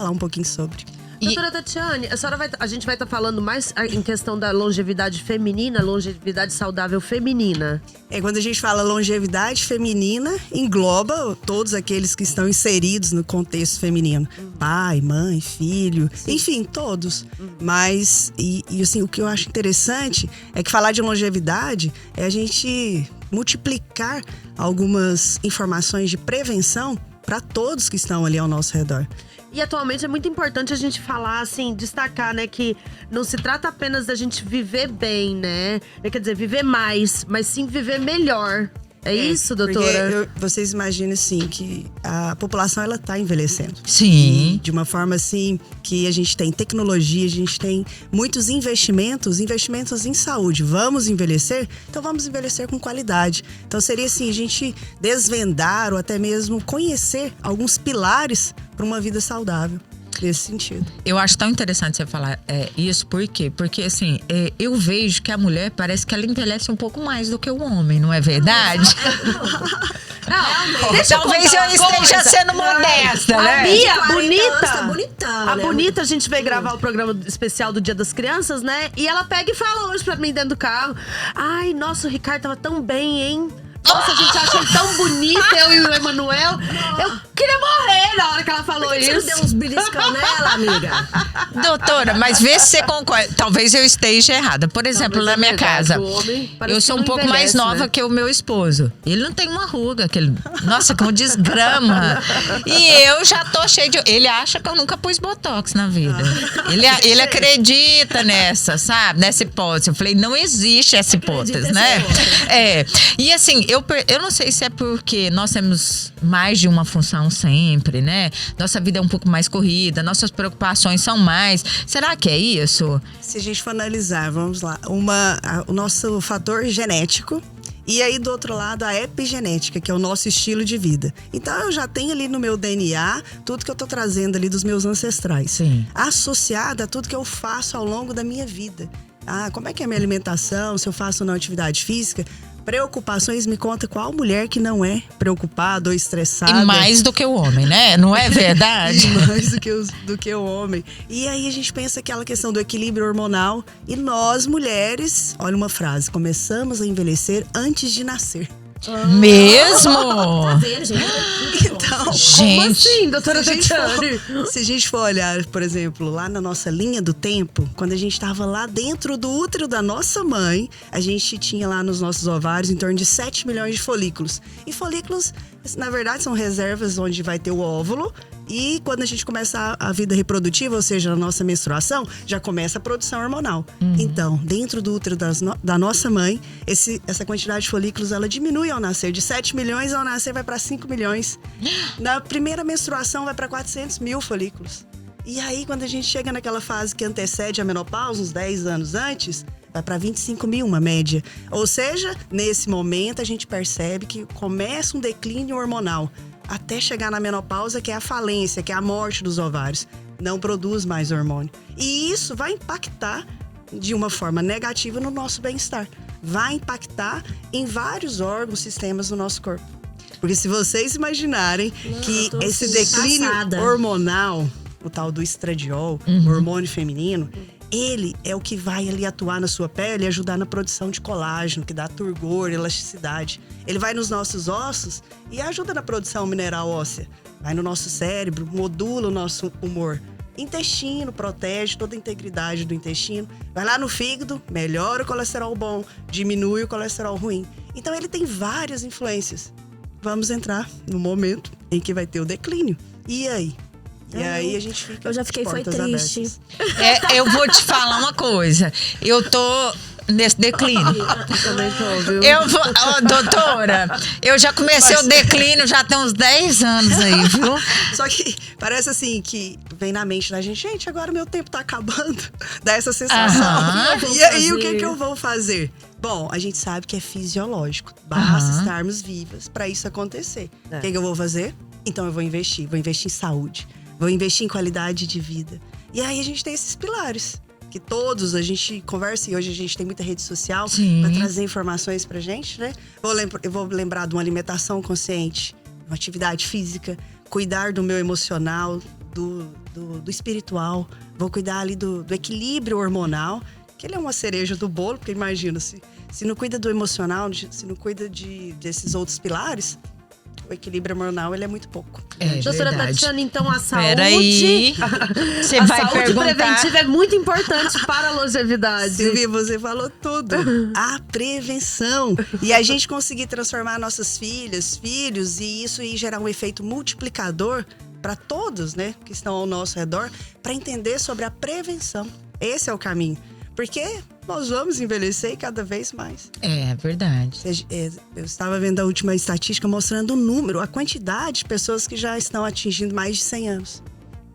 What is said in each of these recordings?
falar um pouquinho sobre. Doutora Tatiane, a gente vai estar falando mais em questão da longevidade feminina, longevidade saudável feminina. Quando a gente fala longevidade feminina, engloba todos aqueles que estão inseridos no contexto feminino. Pai, mãe, filho, enfim, todos. Mas, assim, o que eu acho interessante é que falar de longevidade é a gente multiplicar algumas informações de prevenção para todos que estão ali ao nosso redor. E atualmente é muito importante a gente falar, assim, destacar, né, que não se trata apenas da gente viver bem, né? Quer dizer, viver mais, mas sim viver melhor. É isso, doutora? Vocês imaginam, assim, que a população, ela tá envelhecendo. Sim. De uma forma, assim, que a gente tem tecnologia, a gente tem muitos investimentos em saúde. Vamos envelhecer? Então vamos envelhecer com qualidade. Então seria, assim, a gente desvendar ou até mesmo conhecer alguns pilares para uma vida saudável. Nesse sentido. Eu acho tão interessante você falar isso, por quê? Porque, assim, eu vejo que a mulher parece que ela envelhece um pouco mais do que o homem, não é verdade? Não, talvez eu esteja sendo modesta, né? A Bia, tá bonitão, a né? Bonita, a gente veio gravar o programa especial do Dia das Crianças, né? E ela pega e fala hoje pra mim dentro do carro: ai, nossa, o Ricardo tava tão bem, hein? Nossa, a gente acha ele tão bonito, eu e o Emanuel. Eu queria morrer na hora que ela falou isso. Você deu uns beliscão nela, amiga? Doutora, mas vê se você concorda. Talvez eu esteja errada. Por exemplo, na minha casa, eu sou um pouco mais nova que o meu esposo. Ele não tem uma ruga. Nossa, como desgrama. E eu já tô cheio de... Ele acha que eu nunca pus botox na vida. Ele acredita nessa, sabe? Nessa hipótese. Eu falei, não existe essa hipótese, né? E assim, eu não sei se é porque nós temos mais de uma função sempre, né? Nossa vida é um pouco mais corrida, nossas preocupações são mais. Será que é isso? Se a gente for analisar, vamos lá, o nosso fator genético e aí do outro lado a epigenética, que é o nosso estilo de vida. Então eu já tenho ali no meu DNA tudo que eu tô trazendo ali dos meus ancestrais. Sim. Associada a tudo que eu faço ao longo da minha vida. Como é que é a minha alimentação, se eu faço ou não atividade física. Preocupações, me conta qual mulher que não é preocupada ou estressada. E mais do que o homem, né? Não é verdade? E mais do que o homem. E aí a gente pensa aquela questão do equilíbrio hormonal. E nós, mulheres, olha uma frase, começamos a envelhecer antes de nascer. Mesmo? Tá vendo, gente? Então, gente, como assim, doutora Tatiane? Se a gente for olhar, por exemplo, lá na nossa linha do tempo, quando a gente estava lá dentro do útero da nossa mãe, a gente tinha lá nos nossos ovários em torno de 7 milhões de folículos. E folículos, na verdade, são reservas onde vai ter o óvulo. E quando a gente começa a vida reprodutiva, ou seja, a nossa menstruação, já começa a produção hormonal. Então, dentro do útero da nossa mãe, essa quantidade de folículos, ela diminui ao nascer. De 7 milhões ao nascer vai para 5 milhões. Na primeira menstruação vai para 400 mil folículos. E aí, quando a gente chega naquela fase que antecede a menopausa, uns 10 anos antes, vai para 25 mil, uma média. Ou seja, nesse momento a gente percebe que começa um declínio hormonal. Até chegar na menopausa, que é a falência, que é a morte dos ovários. Não produz mais hormônio. E isso vai impactar de uma forma negativa no nosso bem-estar. Vai impactar em vários órgãos, sistemas do nosso corpo. Porque se vocês imaginarem que esse declínio hormonal, o tal do estradiol, o hormônio feminino, ele é o que vai ali atuar na sua pele e ajudar na produção de colágeno, que dá turgor, elasticidade. Ele vai nos nossos ossos e ajuda na produção mineral óssea. Vai no nosso cérebro, modula o nosso humor. Intestino, protege toda a integridade do intestino. Vai lá no fígado, melhora o colesterol bom, diminui o colesterol ruim. Então ele tem várias influências. Vamos entrar no momento em que vai ter o declínio. E aí? E aí a gente fica. Eu já fiquei, foi triste. Eu vou te falar uma coisa. Eu tô nesse declínio. Também tô, viu? Doutora, eu já comecei o declínio já tem uns 10 anos aí, viu? Só que parece assim que vem na mente da gente, agora meu tempo tá acabando. Dá essa sensação. E aí, o que eu vou fazer? Bom, a gente sabe que é fisiológico. Basta estarmos vivas para isso acontecer. O que eu vou fazer? Então eu vou investir em saúde. Vou investir em qualidade de vida. E aí a gente tem esses pilares. Que todos a gente conversa, e hoje a gente tem muita rede social para trazer informações pra gente, né? Eu vou lembrar de uma alimentação consciente, uma atividade física, cuidar do meu emocional, do espiritual, vou cuidar ali do equilíbrio hormonal, que ele é uma cereja do bolo, porque imagina, se não cuida do emocional, se não cuida desses outros pilares, o equilíbrio hormonal ele é muito pouco. Doutora Tatiana, então a saúde. Peraí. Você a vai saúde perguntar. preventiva é muito importante para a longevidade. Silvia, você falou tudo. A prevenção. E a gente conseguir transformar nossas filhas, filhos, e isso aí gerar um efeito multiplicador para todos, né, que estão ao nosso redor, para entender sobre a prevenção. Esse é o caminho. Porque nós vamos envelhecer cada vez mais. É verdade. Eu estava vendo a última estatística mostrando o número, a quantidade de pessoas que já estão atingindo mais de 100 anos.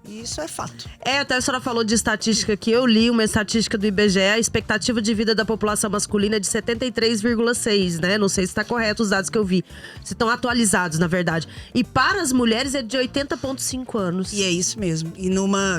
E isso é fato. Até a senhora falou de estatística aqui. Eu li uma estatística do IBGE. A expectativa de vida da população masculina é de 73,6, né? Não sei se está correto os dados que eu vi. Se estão atualizados, na verdade. E para as mulheres é de 80,5 anos. E é isso mesmo. E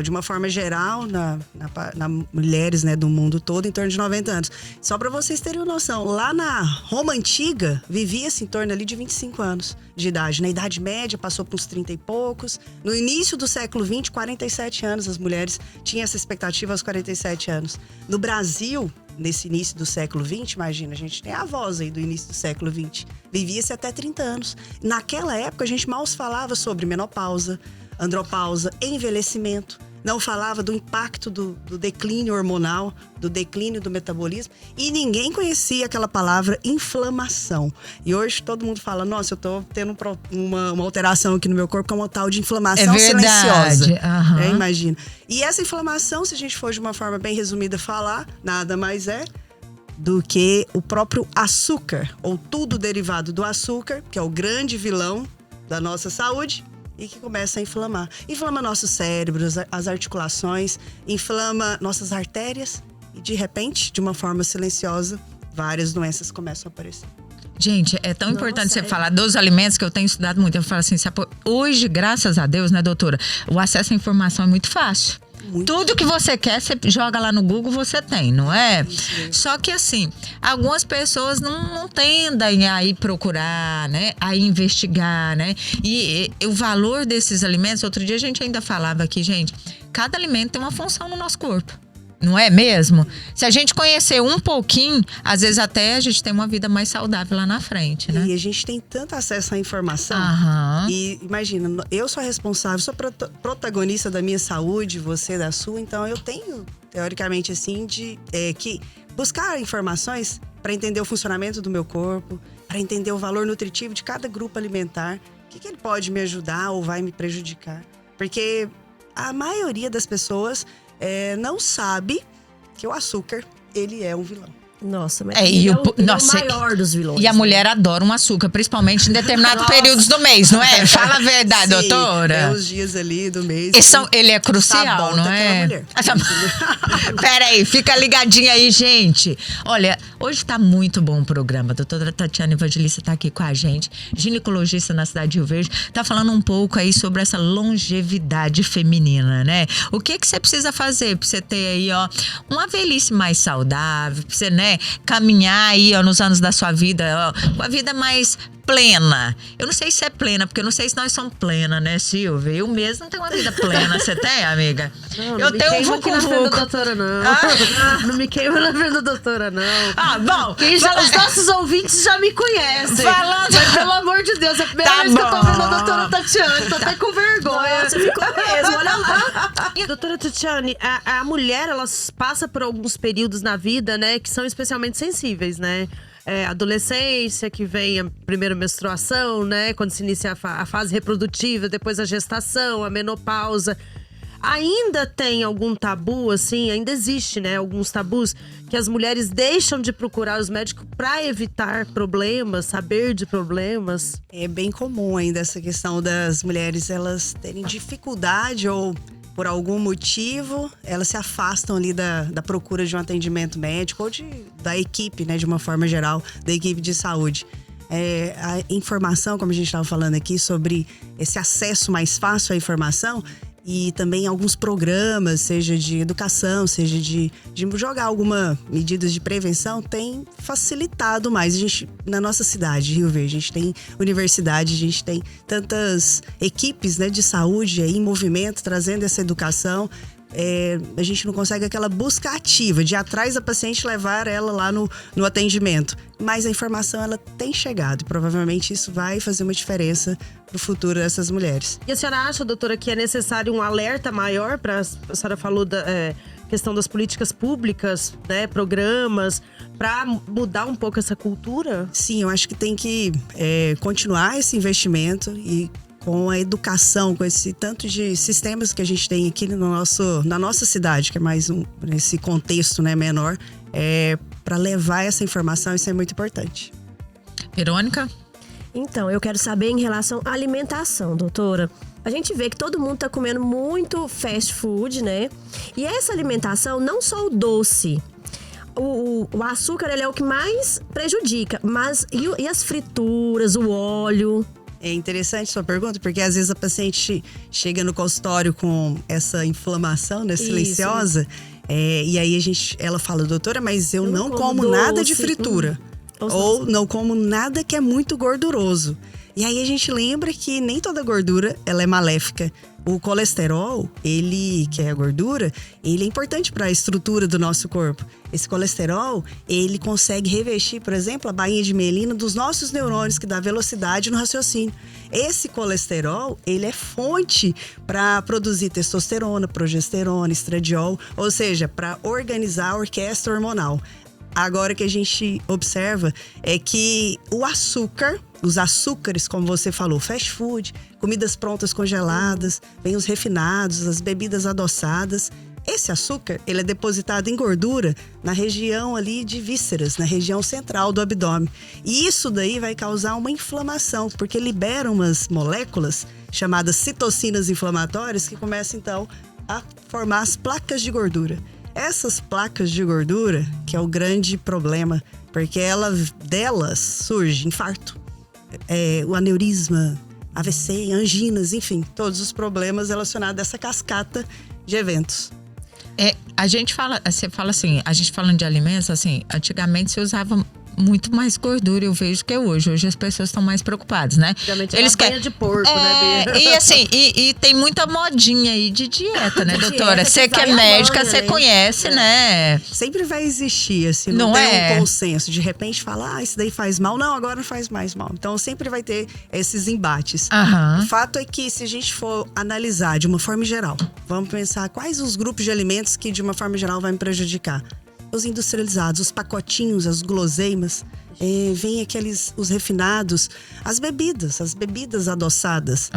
de uma forma geral, na mulheres, né, do mundo todo, em torno de 90 anos. Só para vocês terem uma noção, lá na Roma Antiga, vivia-se em torno ali de 25 anos de idade. Na Idade Média, passou para uns 30 e poucos. No início do século XX, 47 anos, as mulheres tinham essa expectativa aos 47 anos. No Brasil, nesse início do século XX, imagina, a gente tem a voz aí do início do século XX, vivia-se até 30 anos. Naquela época, a gente mal se falava sobre menopausa, andropausa, envelhecimento. Não falava do impacto do declínio hormonal, do declínio do metabolismo. E ninguém conhecia aquela palavra inflamação. E hoje todo mundo fala, nossa, eu tô tendo uma alteração aqui no meu corpo, que é uma tal de inflamação silenciosa. Uhum. Imagina. E essa inflamação, se a gente for de uma forma bem resumida falar, nada mais é do que o próprio açúcar, ou tudo derivado do açúcar, que é o grande vilão da nossa saúde, e que começa a inflamar. Inflama nossos cérebros, as articulações, inflama nossas artérias e, de repente, de uma forma silenciosa, várias doenças começam a aparecer. Gente, é tão importante você falar dos alimentos, que eu tenho estudado muito. Eu falo assim, hoje, graças a Deus, né, doutora, o acesso à informação é muito fácil. Tudo que você quer, você joga lá no Google, você tem, não é? Só que assim, algumas pessoas não tendem a ir procurar, né? A investigar, né? E o valor desses alimentos, outro dia a gente ainda falava aqui, gente, cada alimento tem uma função no nosso corpo. Não é mesmo? Se a gente conhecer um pouquinho, às vezes até a gente tem uma vida mais saudável lá na frente, né? E a gente tem tanto acesso à informação. E imagina, eu sou a responsável, sou protagonista da minha saúde, você da sua. Então eu tenho, teoricamente assim, que buscar informações para entender o funcionamento do meu corpo, para entender o valor nutritivo de cada grupo alimentar. O que ele pode me ajudar ou vai me prejudicar. Porque a maioria das pessoas não sabe que o açúcar, ele é um vilão. Nossa, mas ele é o maior dos vilões. E a mulher adora um açúcar, principalmente em determinados períodos do mês, não é? Fala a verdade, sim, doutora. É os dias ali do mês. Ele é crucial, não é? Peraí, fica ligadinha aí, gente. Olha, hoje tá muito bom o programa. A doutora Tatiana Evangelista tá aqui com a gente, ginecologista na cidade de Rio Verde. Tá falando um pouco aí sobre essa longevidade feminina, né? O que você precisa fazer pra você ter aí, ó, uma velhice mais saudável, pra você, né, caminhar aí, ó, nos anos da sua vida, ó, uma vida mais plena. Eu não sei se é plena, porque eu não sei se nós somos plenas, né, Silvia? Eu mesmo não tenho uma vida plena. Você tem, amiga? Não, eu tenho um vucu-vucu. Doutora, não. Não me queima na frente da doutora, não. Bom. Os nossos ouvintes já me conhecem. Mas, pelo amor de Deus, é a primeira vez que eu tô vendo a doutora Tatiana. Tô até com vergonha. Você ficou mesmo, olha lá. Doutora Tatiane, a mulher, ela passa por alguns períodos na vida, né, que são especialmente sensíveis, né? Adolescência, que vem a primeira menstruação, né? Quando se inicia a fase reprodutiva, depois a gestação, a menopausa. Ainda tem algum tabu, assim, ainda existe, né? Alguns tabus que as mulheres deixam de procurar os médicos para evitar problemas, saber de problemas. É bem comum ainda essa questão das mulheres, elas terem dificuldade ou por algum motivo, elas se afastam ali da procura de um atendimento médico ou da equipe, né, de uma forma geral, da equipe de saúde. A informação, como a gente estava falando aqui, sobre esse acesso mais fácil à informação, E também alguns programas, seja de educação, seja de jogar alguma medidas de prevenção, tem facilitado mais. A gente, na nossa cidade, Rio Verde, a gente tem universidade, a gente tem tantas equipes, né, de saúde aí em movimento, trazendo essa educação. A gente não consegue aquela busca ativa de ir atrás da paciente, levar ela lá no atendimento. Mas a informação, ela tem chegado. E provavelmente isso vai fazer uma diferença pro futuro dessas mulheres. E a senhora acha, doutora, que é necessário um alerta maior a senhora falou da questão das políticas públicas, né, programas, para mudar um pouco essa cultura? Sim, eu acho que tem que continuar esse investimento e com a educação, com esse tanto de sistemas que a gente tem aqui na nossa cidade, que é mais nesse contexto, né, menor, para levar essa informação, isso é muito importante. Verônica? Então, eu quero saber em relação à alimentação, doutora. A gente vê que todo mundo tá comendo muito fast food, né? E essa alimentação, não só o doce, o açúcar, ele é o que mais prejudica, mas e as frituras, o óleo? É interessante sua pergunta, porque às vezes a paciente chega no consultório com essa inflamação, né, silenciosa, e aí ela fala, doutora, mas eu não como doce, nada de fritura. Ou não como nada que é muito gorduroso. E aí a gente lembra que nem toda gordura ela é maléfica. O colesterol, que é a gordura, ele é importante para a estrutura do nosso corpo. Esse colesterol, ele consegue revestir, por exemplo, a bainha de mielina dos nossos neurônios, que dá velocidade no raciocínio. Esse colesterol, ele é fonte para produzir testosterona, progesterona, estradiol, ou seja, para organizar a orquestra hormonal. Agora, o que a gente observa é que os açúcares, como você falou, fast food, comidas prontas congeladas, vem os refinados, as bebidas adoçadas. Esse açúcar, ele é depositado em gordura na região ali de vísceras, na região central do abdômen. E isso daí vai causar uma inflamação, porque libera umas moléculas chamadas citocinas inflamatórias que começam, então, a formar as placas de gordura. Essas placas de gordura, que é o grande problema, porque delas surge infarto, o aneurisma, AVC, anginas, enfim, todos os problemas relacionados a essa cascata de eventos. Você fala assim, a gente falando de alimentos, assim, antigamente se usava muito mais gordura, eu vejo, que hoje. Hoje as pessoas estão mais preocupadas, né? Eles querem de porco, né, Bia? E assim, e tem muita modinha aí de dieta, né, doutora? Você que é médica, você conhece, né? Sempre vai existir, assim, não tem um consenso. De repente fala, isso daí faz mal. Não, agora não faz mais mal. Então sempre vai ter esses embates. O fato é que se a gente for analisar de uma forma geral, vamos pensar quais os grupos de alimentos que de uma forma geral vai me prejudicar. Os industrializados, os pacotinhos, as guloseimas, vem os refinados, as bebidas adoçadas.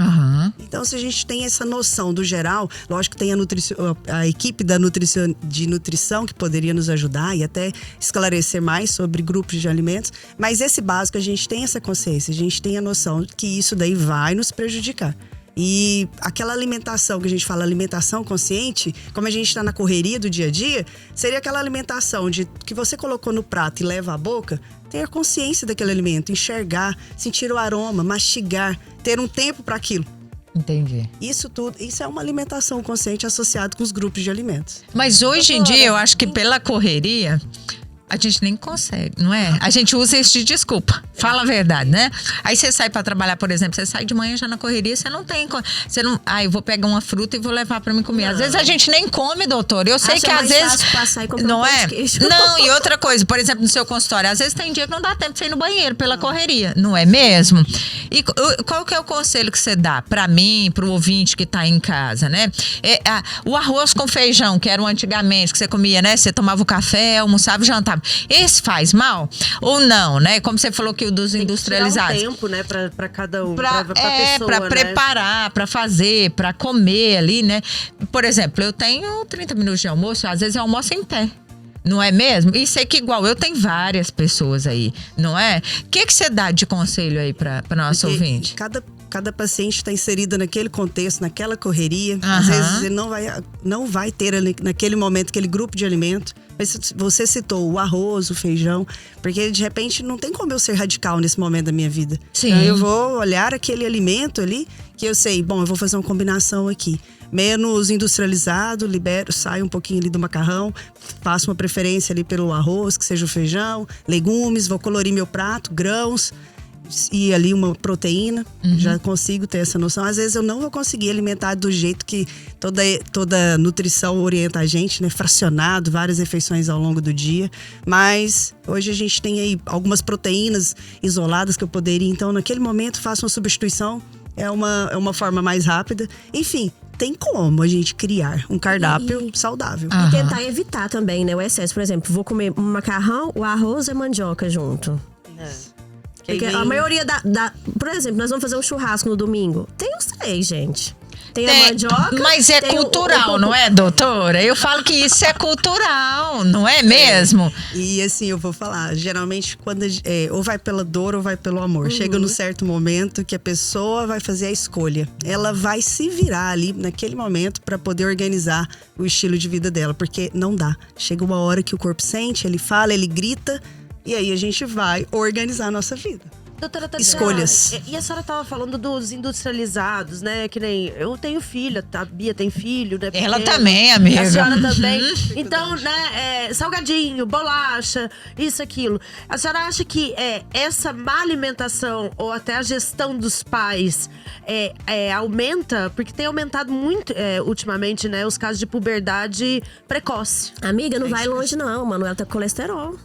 Então, se a gente tem essa noção do geral, lógico que tem a equipe de nutrição que poderia nos ajudar e até esclarecer mais sobre grupos de alimentos, mas esse básico a gente tem essa consciência, a gente tem a noção que isso daí vai nos prejudicar. E aquela alimentação que a gente fala, alimentação consciente, como a gente está na correria do dia a dia, seria aquela alimentação que você colocou no prato e leva à boca, ter a consciência daquele alimento, enxergar, sentir o aroma, mastigar, ter um tempo para aquilo. Entendi. Isso é uma alimentação consciente associada com os grupos de alimentos. Mas hoje em dia, eu acho que pela correria, a gente nem consegue, não é? A gente usa isso de desculpa. Fala a verdade, né? Aí você sai pra trabalhar, por exemplo, você sai de manhã já na correria, você não... eu vou pegar uma fruta e vou levar pra mim comer. Às vezes a gente nem come, doutor. Eu sei que às vezes... Passar e comprar não um pão de queijo. Não, e outra coisa, por exemplo, no seu consultório, às vezes tem dia que não dá tempo de você ir no banheiro pela correria, não é mesmo? E qual que é o conselho que você dá pra mim, pro ouvinte que tá em casa, né? O arroz com feijão, que era o antigamente, que você comia, né? Você tomava o café, almoçava e jantava. Esse faz mal ou não, né? Como você falou que o dos industrializados. Tem tempo, né? Pra cada um. Pra pessoa, pra preparar, pra fazer, pra comer ali, né? Por exemplo, eu tenho 30 minutos de almoço, às vezes eu almoço em pé. Não é mesmo? E sei que igual eu tenho várias pessoas aí, não é? O que você dá de conselho aí pra nosso ouvinte? Cada paciente está inserida naquele contexto, naquela correria. Às vezes ele não vai ter ali, naquele momento aquele grupo de alimento. Mas você citou o arroz, o feijão, porque de repente não tem como eu ser radical nesse momento da minha vida. Sim. Então, eu vou olhar aquele alimento ali que eu sei, bom, eu vou fazer uma combinação aqui. menos industrializado, libero, saio um pouquinho ali do macarrão, faço uma preferência ali pelo arroz, que seja o feijão, legumes, vou colorir meu prato, grãos e ali uma proteína, já consigo ter essa noção. Às vezes eu não vou conseguir alimentar do jeito que toda nutrição orienta a gente, né? Fracionado, várias refeições ao longo do dia. Mas hoje a gente tem aí algumas proteínas isoladas que eu poderia, então naquele momento faço uma substituição, é uma forma mais rápida. Enfim, tem como a gente criar um cardápio saudável. E tentar evitar também, né, o excesso. Por exemplo, vou comer um macarrão, o arroz e a mandioca junto. Porque a maioria por exemplo, nós vamos fazer um churrasco no domingo. Tem os 3, gente. Tem a mandioca. Mas é cultural, não é, doutora? Eu falo que isso é cultural, não é mesmo? E assim, eu vou falar, geralmente quando ou vai pela dor ou vai pelo amor. Chega num certo momento que a pessoa vai fazer a escolha. Ela vai se virar ali naquele momento para poder organizar o estilo de vida dela, porque não dá. Chega uma hora que o corpo sente, ele fala, ele grita, e aí a gente vai organizar a nossa vida. Doutora Tatiana, Escolhas. E a senhora tava falando dos industrializados, né? Que nem eu tenho filha, a Bia tem filho, né? Ela também, amiga. A senhora também. Então, né, salgadinho, bolacha, isso, aquilo. A senhora acha que essa má alimentação ou até a gestão dos pais aumenta? Porque tem aumentado muito ultimamente, né? Os casos de puberdade precoce. Amiga, não vai longe não, Manuela tá com colesterol.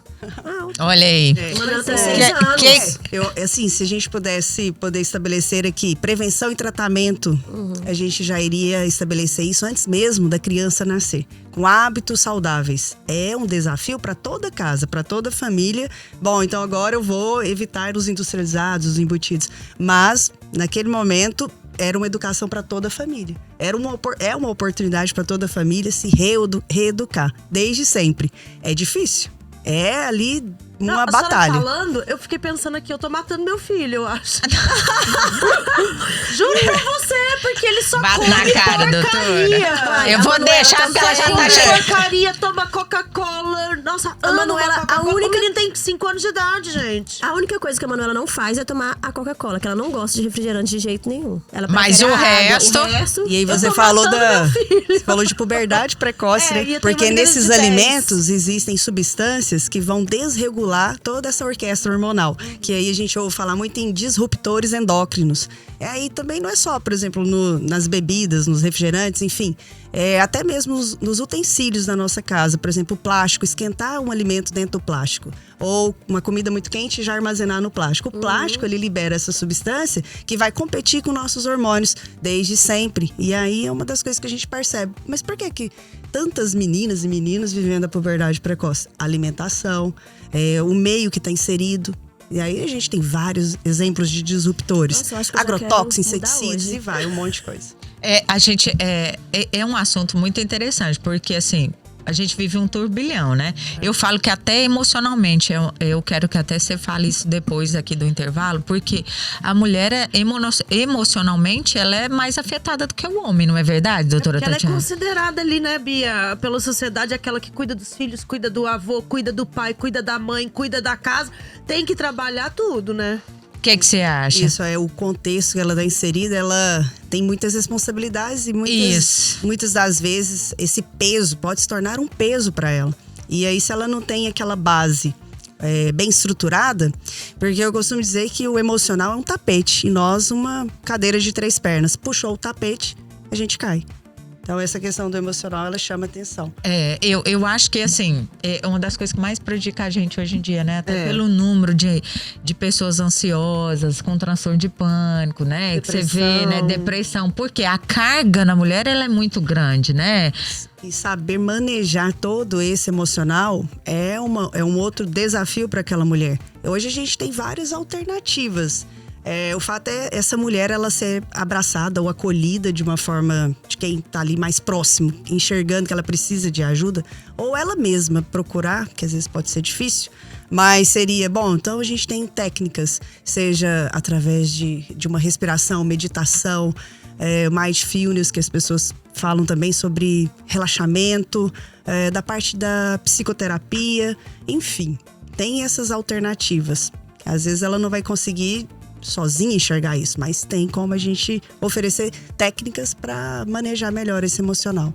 Olha aí. Manuela tem 6 anos. Assim, se a gente poder estabelecer aqui prevenção e tratamento, a gente já iria estabelecer isso antes mesmo da criança nascer. Com hábitos saudáveis. É um desafio para toda casa, para toda família. Bom, então agora eu vou evitar os industrializados, os embutidos. Mas, naquele momento, era uma educação para toda a família. É uma oportunidade para toda a família se reeducar, desde sempre. É difícil. É ali uma batalha. Falando, eu fiquei pensando aqui, eu tô matando meu filho, eu acho. Juro pra você, porque ele só Bate come na cara, porcaria. doutora. Eu vou deixar porque ela já tá cheia. Porcaria, toma Coca-Cola. Nossa, a Manuela, o menino tem 5 anos de idade, gente. A única coisa que a Manuela não faz é tomar a Coca-Cola, que ela não gosta de refrigerante de jeito nenhum. Ela Mas prefere o a água, resto... E aí você falou de puberdade precoce, né? Porque nesses alimentos existem substâncias que vão desregular toda essa orquestra hormonal. Que aí a gente ouve falar muito em disruptores endócrinos. E aí também não é só, por exemplo, nas bebidas, nos refrigerantes, enfim. Até mesmo nos utensílios da nossa casa. Por exemplo, o plástico, esquentar um alimento dentro do plástico. Ou uma comida muito quente e já armazenar no plástico. O plástico, ele libera essa substância que vai competir com nossos hormônios desde sempre. E aí é uma das coisas que a gente percebe. Mas por que tantas meninas e meninos vivendo a puberdade precoce? Alimentação, o meio que está inserido. E aí a gente tem vários exemplos de disruptores. Nossa, eu acho que eu agrotóxicos, já quero mudar inseticidas hoje. e vai, um monte de coisa. É um assunto muito interessante, porque assim, a gente vive um turbilhão, né? Eu falo que até emocionalmente, eu quero que até você fale isso depois aqui do intervalo, porque a mulher emocionalmente, ela é mais afetada do que o homem, não é verdade, doutora Porque ela é Tatiana? considerada ali, né, Bia, pela sociedade, aquela que cuida dos filhos, cuida do avô, cuida do pai, cuida da mãe, cuida da casa. Tem que trabalhar tudo, né? O que você acha? Isso é o contexto que ela está inserida, ela tem muitas responsabilidades e muitas das vezes esse peso pode se tornar um peso para ela. E aí se ela não tem aquela base bem estruturada, porque eu costumo dizer que o emocional é um tapete e nós uma cadeira de 3 pernas. Puxou o tapete, a gente cai. Então, essa questão do emocional, ela chama atenção. Eu acho que, assim, é uma das coisas que mais prejudica a gente hoje em dia, né? Até pelo número de pessoas ansiosas, com transtorno de pânico, né? Depressão. Que você vê, né? Depressão. Porque a carga na mulher, ela é muito grande, né? E saber manejar todo esse emocional é um outro desafio para aquela mulher. Hoje a gente tem várias alternativas. O fato é essa mulher ela ser abraçada ou acolhida de uma forma de quem está ali mais próximo, enxergando que ela precisa de ajuda, ou ela mesma procurar, que às vezes pode ser difícil, mas seria, bom, então a gente tem técnicas, seja através de uma respiração, meditação, mindfulness, que as pessoas falam também sobre relaxamento, da parte da psicoterapia, enfim, tem essas alternativas. Às vezes ela não vai conseguir sozinha enxergar isso, mas tem como a gente oferecer técnicas para manejar melhor esse emocional.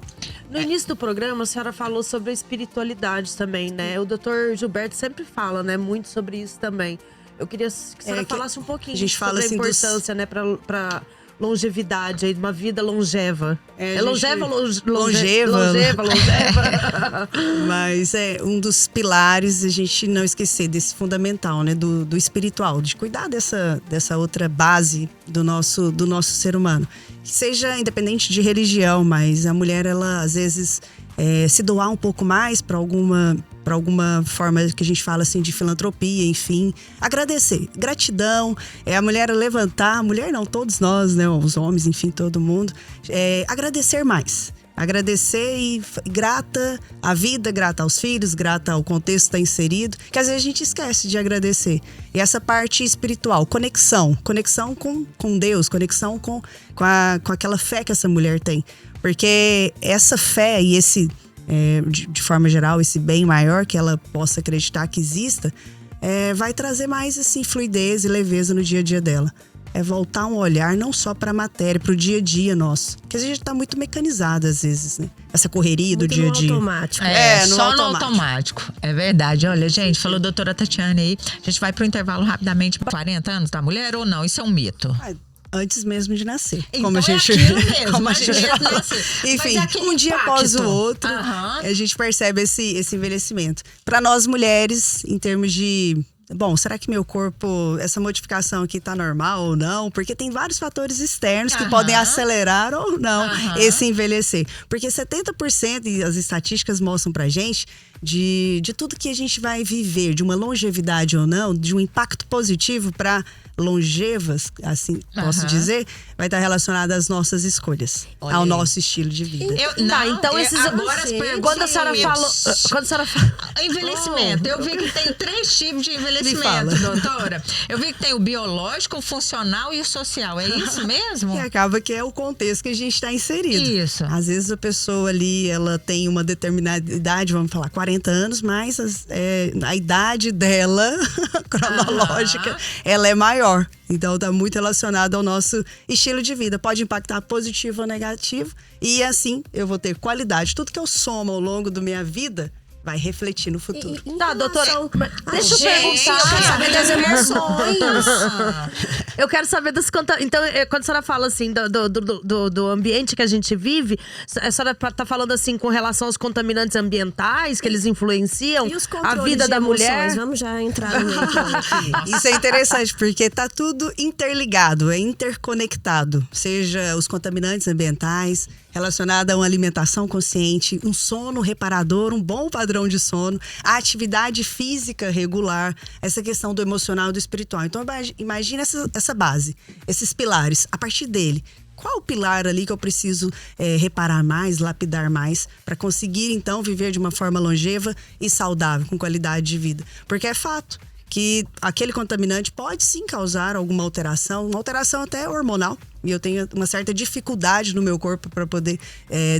No início do programa, a senhora falou sobre a espiritualidade também, né? O doutor Gilberto sempre fala, né, muito sobre isso também. Eu queria que a senhora falasse um pouquinho a gente sobre fala, a assim, importância, né, pra longevidade aí, de uma vida longeva. Longeva ou longeva? Mas é um dos pilares a gente não esquecer desse fundamental, né? Do espiritual, de cuidar dessa outra base do nosso ser humano. Que seja independente de religião, mas a mulher, ela às vezes se doar um pouco mais para alguma forma que a gente fala assim de filantropia, enfim. Agradecer. Gratidão. A mulher levantar, a mulher não, todos nós, né? Os homens, enfim, todo mundo. Agradecer mais. Agradecer e grata à vida, grata aos filhos, grata ao contexto que está inserido, que às vezes a gente esquece de agradecer. E essa parte espiritual, conexão com Deus, conexão com aquela fé que essa mulher tem. Porque essa fé e esse, de forma geral, esse bem maior que ela possa acreditar que exista, vai trazer mais assim, fluidez e leveza no dia a dia dela. É voltar um olhar não só para a matéria, para o dia a dia nosso. Porque a gente está muito mecanizado às vezes, né? Essa correria do dia a dia. Automático. Só no automático. É verdade. Olha, gente, falou a doutora Tatiane aí. A gente vai pro intervalo rapidamente. 40 anos da mulher ou não? Isso é um mito. Antes mesmo de nascer. Então como a gente, mesmo, como a gente falou. Enfim, um dia após o outro, a gente percebe esse envelhecimento. Para nós mulheres, em termos de... Bom, será que meu corpo, essa modificação aqui tá normal ou não? Porque tem vários fatores externos que podem acelerar ou não esse envelhecer. Porque 70%, e as estatísticas mostram pra gente, de tudo que a gente vai viver, de uma longevidade ou não, de um impacto positivo para longevas, assim posso dizer, vai estar relacionada às nossas escolhas, ao nosso estilo de vida. Então esses agora as perguntas. Quando a senhora fala envelhecimento, eu vi que tem 3 tipos de envelhecimento, doutora. Eu vi que tem o biológico, o funcional e o social. É isso mesmo? E acaba que é o contexto que a gente está inserido. Isso. Às vezes a pessoa ali, ela tem uma determinada idade, vamos falar 40 anos, mas a idade dela, cronológica, ela é maior. Então está muito relacionado ao nosso estilo de vida. Pode impactar positivo ou negativo. E assim eu vou ter qualidade. Tudo que eu somo ao longo da minha vida vai refletir no futuro. Tá, doutora, deixa eu perguntar. Eu quero saber das emoções. Eu quero saber das Então, quando a senhora fala assim do ambiente que a gente vive, a senhora tá falando assim com relação aos contaminantes ambientais, que eles influenciam a vida da mulher? Vamos já entrar no meio. Isso é interessante, porque tá tudo interligado, é interconectado. Seja os contaminantes ambientais, relacionado a uma alimentação consciente, um sono reparador, um bom padrão de sono, a atividade física regular, essa questão do emocional e do espiritual. Então, imagina essa base, esses pilares. A partir dele, qual o pilar ali que eu preciso reparar mais, lapidar mais, para conseguir, então, viver de uma forma longeva e saudável, com qualidade de vida? Porque é fato que aquele contaminante pode sim causar alguma alteração, uma alteração até hormonal. E eu tenho uma certa dificuldade no meu corpo para poder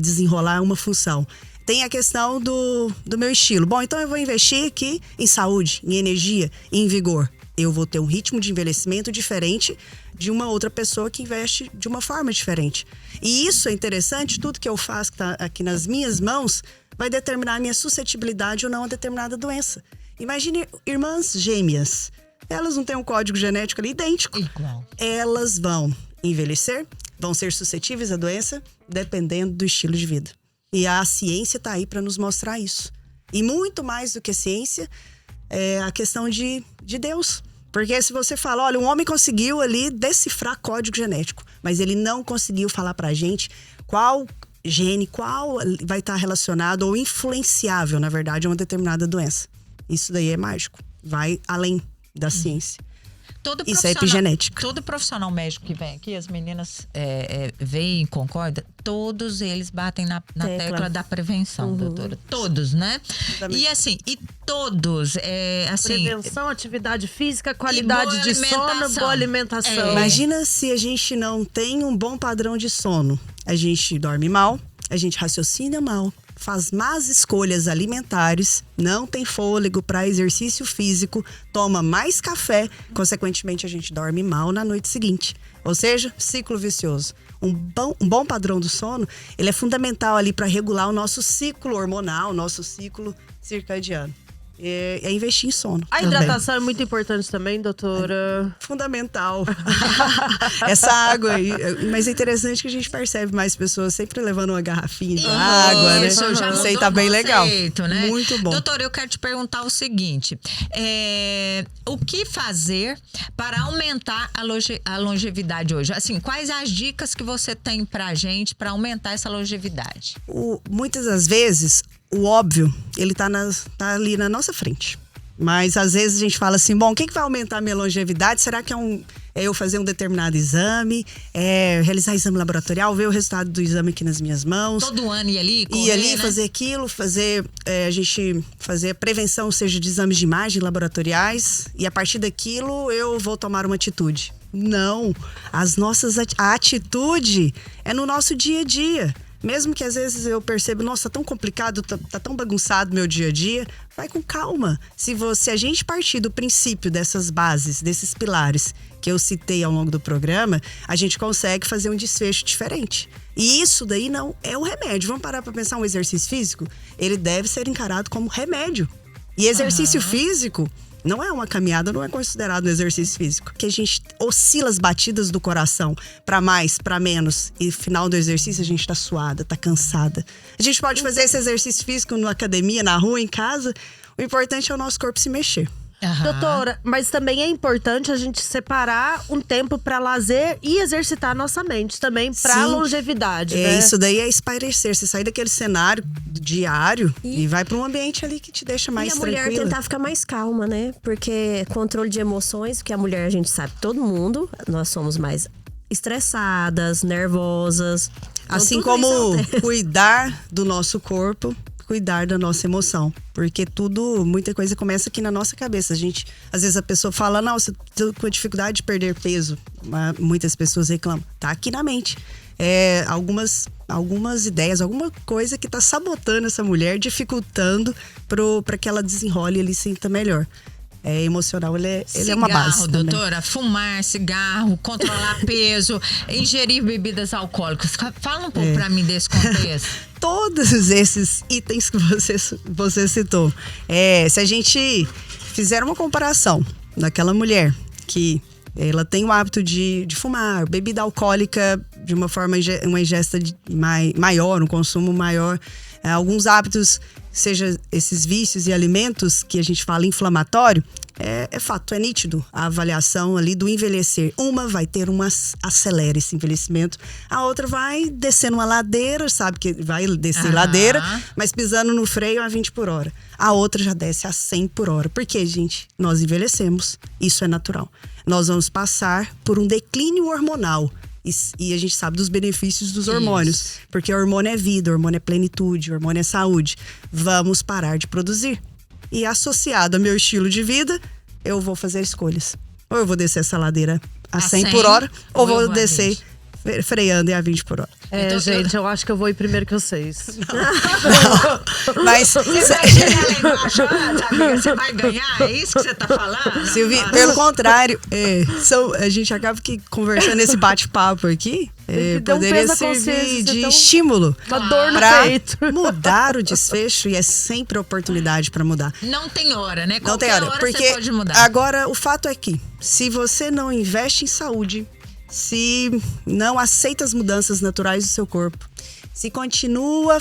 desenrolar uma função. Tem a questão do meu estilo. Bom, então eu vou investir aqui em saúde, em energia, em vigor. Eu vou ter um ritmo de envelhecimento diferente de uma outra pessoa que investe de uma forma diferente. E isso é interessante, tudo que eu faço que está aqui nas minhas mãos vai determinar a minha suscetibilidade ou não a determinada doença. Imagine irmãs gêmeas. Elas não têm um código genético ali idêntico. Igual. Elas vão envelhecer, vão ser suscetíveis à doença, dependendo do estilo de vida. E a ciência está aí para nos mostrar isso. E muito mais do que ciência, é a questão de Deus. Porque se você fala, olha, um homem conseguiu ali decifrar código genético, mas ele não conseguiu falar pra gente qual gene, qual vai estar relacionado ou influenciável, na verdade, a uma determinada doença. Isso daí é mágico. Vai além da ciência. Isso é epigenética. Todo profissional médico que vem aqui, as meninas veem e concordam, todos eles batem na tecla da prevenção, doutora. Todos, né? Também. E assim, todos, prevenção, atividade física, qualidade de sono, boa alimentação. Imagina se a gente não tem um bom padrão de sono. A gente dorme mal, a gente raciocina mal, faz más escolhas alimentares, não tem fôlego para exercício físico, toma mais café, consequentemente a gente dorme mal na noite seguinte. Ou seja, ciclo vicioso. Um bom padrão do sono, ele é fundamental ali para regular o nosso ciclo hormonal, o nosso ciclo circadiano. É investir em sono. A também. hidratação é muito importante também, doutora. Fundamental. Essa água aí. Mas é interessante que a gente percebe mais pessoas sempre levando uma garrafinha de água, né? Isso já Isso aí mudou tá o bem legal. conceito, né? Muito bom. Doutora, eu quero te perguntar o seguinte. O que fazer para aumentar a longevidade hoje? Assim, quais as dicas que você tem pra gente para aumentar essa longevidade? Muitas das vezes, o óbvio, ele tá ali na nossa frente. Mas às vezes a gente fala assim, bom, o que vai aumentar a minha longevidade? Será que é eu fazer um determinado exame, realizar exame laboratorial, ver o resultado do exame aqui nas minhas mãos? Todo ano ir ali, correr, ir ali, né? fazer aquilo, a gente fazer a prevenção, seja de exames de imagem laboratoriais, e a partir daquilo eu vou tomar uma atitude. Não, a atitude é no nosso dia a dia. Mesmo que às vezes eu percebo, nossa, tá tão complicado, tá tão bagunçado meu dia a dia, vai com calma. Se a gente partir do princípio dessas bases, desses pilares que eu citei ao longo do programa, a gente consegue fazer um desfecho diferente. E isso daí não é o remédio. Vamos parar para pensar, um exercício físico, ele deve ser encarado como remédio. E exercício físico não é uma caminhada, não é considerado um exercício físico. Que a gente oscila as batidas do coração para mais, para menos. E no final do exercício a gente tá suada, tá cansada. A gente pode fazer esse exercício físico na academia, na rua, em casa. O importante é o nosso corpo se mexer. Doutora, mas também é importante a gente separar um tempo para lazer e exercitar a nossa mente também para longevidade, né? Isso daí é espairecer. Você sai daquele cenário diário e vai para um ambiente ali que te deixa mais tranquila. E a mulher tentar ficar mais calma, né? Porque controle de emoções, porque a mulher, a gente sabe, todo mundo, nós somos mais estressadas, nervosas. Assim como cuidar do nosso corpo, cuidar da nossa emoção. Porque muita coisa começa aqui na nossa cabeça. Às vezes a pessoa fala, não, você tá com dificuldade de perder peso. Muitas pessoas reclamam. Tá aqui na mente. Algumas ideias, alguma coisa que tá sabotando essa mulher, dificultando para que ela desenrole e ele sinta melhor. Emocional, ele é uma base. Cigarro, doutora, fumar, cigarro, controlar peso, ingerir bebidas alcoólicas. Fala um pouco pra mim desse contexto. Todos esses itens que você citou. Se a gente fizer uma comparação daquela mulher que ela tem o hábito de fumar, bebida alcoólica de uma forma, uma ingesta maior, um consumo maior, alguns hábitos, seja esses vícios e alimentos que a gente fala inflamatório, é fato, é nítido a avaliação ali do envelhecer. Uma vai ter acelera esse envelhecimento, a outra vai descer numa ladeira, sabe que vai descer ladeira, mas pisando no freio a 20 por hora. A outra já desce a 100 por hora. Por quê, gente? Nós envelhecemos, isso é natural. Nós vamos passar por um declínio hormonal. E a gente sabe dos benefícios dos hormônios. Porque hormônio é vida, hormônio é plenitude, hormônio é saúde. Vamos parar de produzir. E associado ao meu estilo de vida, eu vou fazer escolhas. Ou eu vou descer essa ladeira a 100 por hora, ou vou descer freando a 20 por hora. Então, gente, eu acho que eu vou ir primeiro que vocês. Não. Mas você vai chegar lá embaixo, amiga, você vai ganhar? É isso que você tá falando? Silvia, pelo contrário, a gente acaba que conversando esse bate-papo aqui, poderia servir de estímulo. Uma dor no peito. Mudar o desfecho, e é sempre oportunidade para mudar. Não tem hora, né? Não tem hora, porque você pode mudar. Agora o fato é que, se você não investe em saúde, se não aceita as mudanças naturais do seu corpo, se continua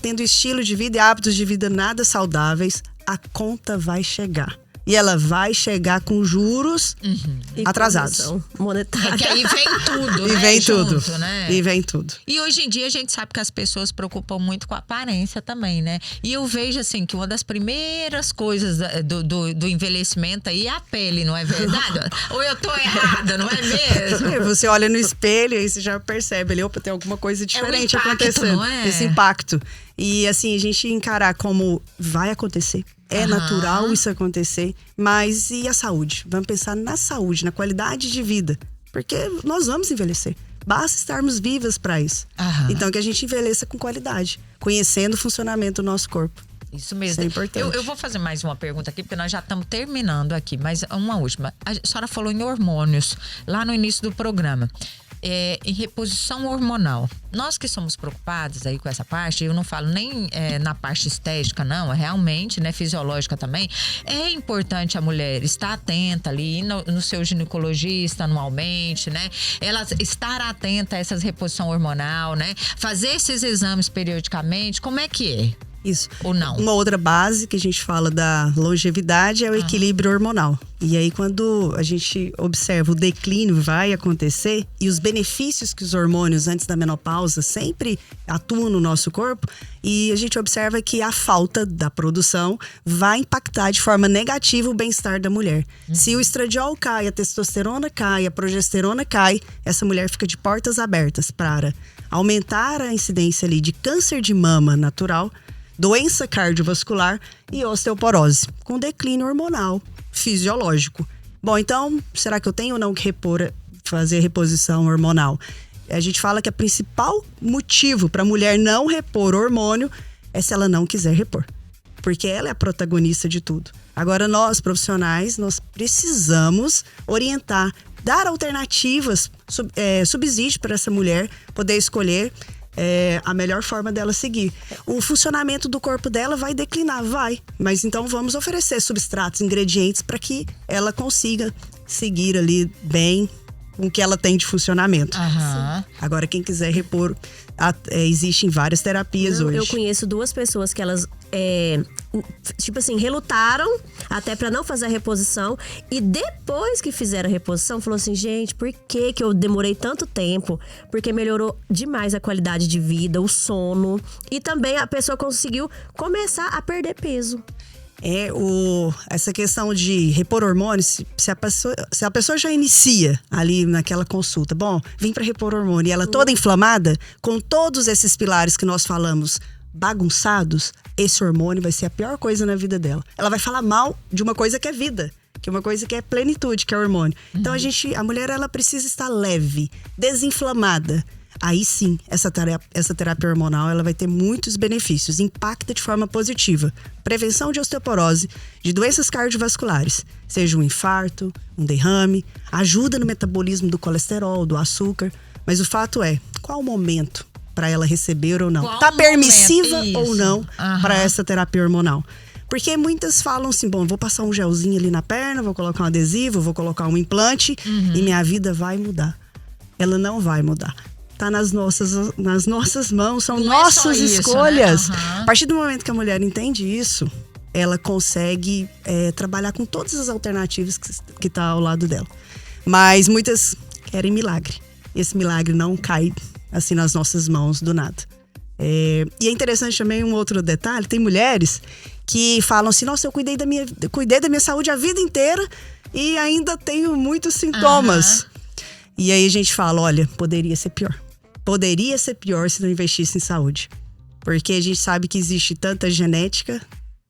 tendo estilo de vida e hábitos de vida nada saudáveis, a conta vai chegar. E ela vai chegar com juros atrasados. Monetária. Que aí vem tudo, E né? vem Junto, tudo. Né? E vem tudo. E hoje em dia a gente sabe que as pessoas se preocupam muito com a aparência também, né? E eu vejo assim que uma das primeiras coisas do envelhecimento aí é a pele, não é verdade? Ou eu tô errada, não é mesmo? Você olha no espelho e você já percebe ali, opa, tem alguma coisa diferente impacto, acontecendo. não é? Esse impacto. E assim, a gente encarar como vai acontecer. É natural isso acontecer, mas e a saúde? Vamos pensar na saúde, na qualidade de vida. Porque nós vamos envelhecer. Basta estarmos vivas para isso. Aham. Então, que a gente envelheça com qualidade, conhecendo o funcionamento do nosso corpo. Isso mesmo. Isso é importante. Eu vou fazer mais uma pergunta aqui, porque nós já estamos terminando aqui, mas uma última. A senhora falou em hormônios, lá no início do programa. Em reposição hormonal. Nós que somos preocupados aí com essa parte, eu não falo nem na parte estética, não, é realmente, né, fisiológica também. É importante a mulher estar atenta ali no seu ginecologista anualmente, né? Ela estar atenta a essas reposição hormonal, né? Fazer esses exames periodicamente, como é que é? Isso. Ou não? Uma outra base que a gente fala da longevidade é o equilíbrio hormonal. E aí, quando a gente observa o declínio vai acontecer e os benefícios que os hormônios antes da menopausa sempre atuam no nosso corpo, e a gente observa que a falta da produção vai impactar de forma negativa o bem-estar da mulher. Se o estradiol cai, a testosterona cai, a progesterona cai, essa mulher fica de portas abertas para aumentar a incidência ali de câncer de mama natural, doença cardiovascular e osteoporose, com declínio hormonal fisiológico. Bom, então, será que eu tenho ou não que fazer reposição hormonal? A gente fala que o principal motivo para a mulher não repor hormônio é se ela não quiser repor, porque ela é a protagonista de tudo. Agora, nós, profissionais, nós precisamos orientar, dar alternativas, subsídio para essa mulher poder escolher a melhor forma dela seguir. O funcionamento do corpo dela vai declinar, vai. Mas então vamos oferecer substratos, ingredientes para que ela consiga seguir ali bem com o que ela tem de funcionamento. Aham. Agora, quem quiser repor, existem várias terapias hoje. Eu conheço 2 pessoas que elas, tipo assim, relutaram até pra não fazer a reposição. E depois que fizeram a reposição, falou assim, gente, por que eu demorei tanto tempo? Porque melhorou demais a qualidade de vida, o sono. E também a pessoa conseguiu começar a perder peso. Essa questão de repor hormônios, se a pessoa já inicia ali naquela consulta, bom, vim para repor hormônio e ela toda inflamada, com todos esses pilares que nós falamos bagunçados, esse hormônio vai ser a pior coisa na vida dela. Ela vai falar mal de uma coisa que é vida, que é uma coisa que é plenitude, que é hormônio. Então a mulher, ela precisa estar leve, desinflamada. Aí sim, essa terapia hormonal ela vai ter muitos benefícios, impacta de forma positiva. Prevenção de osteoporose, de doenças cardiovasculares, seja um infarto, um derrame, ajuda no metabolismo do colesterol, do açúcar. Mas o fato é, qual o momento para ela receber ou não? Tá permissiva ou não para essa terapia hormonal? Porque muitas falam assim, bom, vou passar um gelzinho ali na perna, vou colocar um adesivo, vou colocar um implante e minha vida vai mudar. Ela não vai mudar. Tá nas nossas mãos, são nossas escolhas. Né? A partir do momento que a mulher entende isso, ela consegue trabalhar com todas as alternativas que tá ao lado dela. Mas muitas querem milagre. Esse milagre não cai assim nas nossas mãos do nada. E é interessante também um outro detalhe, tem mulheres que falam assim, nossa, eu cuidei da minha saúde a vida inteira e ainda tenho muitos sintomas. E aí a gente fala, olha, poderia ser pior. Poderia ser pior se não investisse em saúde. Porque a gente sabe que existe tanta genética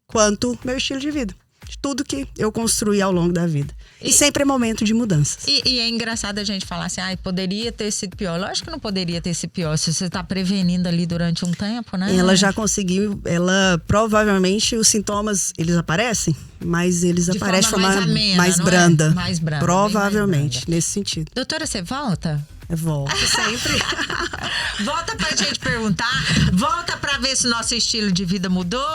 quanto meu estilo de vida. De tudo que eu construí ao longo da vida. E sempre é momento de mudanças. E é engraçado a gente falar assim, poderia ter sido pior. Lógico que não poderia ter sido pior se você está prevenindo ali durante um tempo, né? Ela já conseguiu, provavelmente os sintomas, eles aparecem, mas eles aparecem de forma mais branda. Mais branda. Provavelmente, mais branda. nesse sentido. Doutora, você volta? Eu volto sempre. Volta pra gente perguntar. Volta pra ver se o nosso estilo de vida mudou.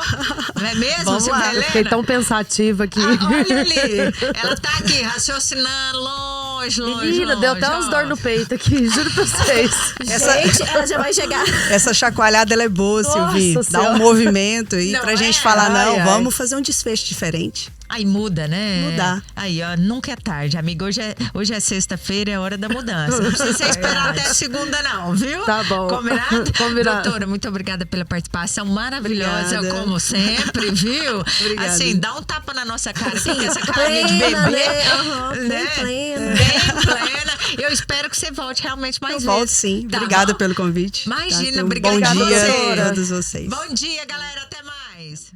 Não é mesmo, Vamos lá. Helena? Fiquei tão pensativa aqui. Olha ali. Ela tá aqui raciocinando longe. Menina, deu até uns dor no peito aqui, juro pra vocês. Gente, ela já vai chegar. Essa chacoalhada, ela é boa, Silvi. Dá um movimento aí pra gente falar, vamos fazer um desfecho diferente. Aí muda, né? Mudar. Aí, ó, nunca é tarde, amiga. Hoje é sexta-feira, é hora da mudança. Não precisa você esperar até segunda, não, viu? Tá bom. Combinado? Combinado. Doutora, muito obrigada pela participação maravilhosa, Obrigada. como sempre, viu? Obrigada. Assim, dá um tapa na nossa cara, com essa carinha de Plena, bebê. Bem plena. Bem plena. Eu espero que você volte realmente mais vezes. Eu volto sim. Tá Obrigada bom? pelo convite. Imagina, Então, obrigada bom a dia você. a todos vocês. Bom dia, galera. Até mais.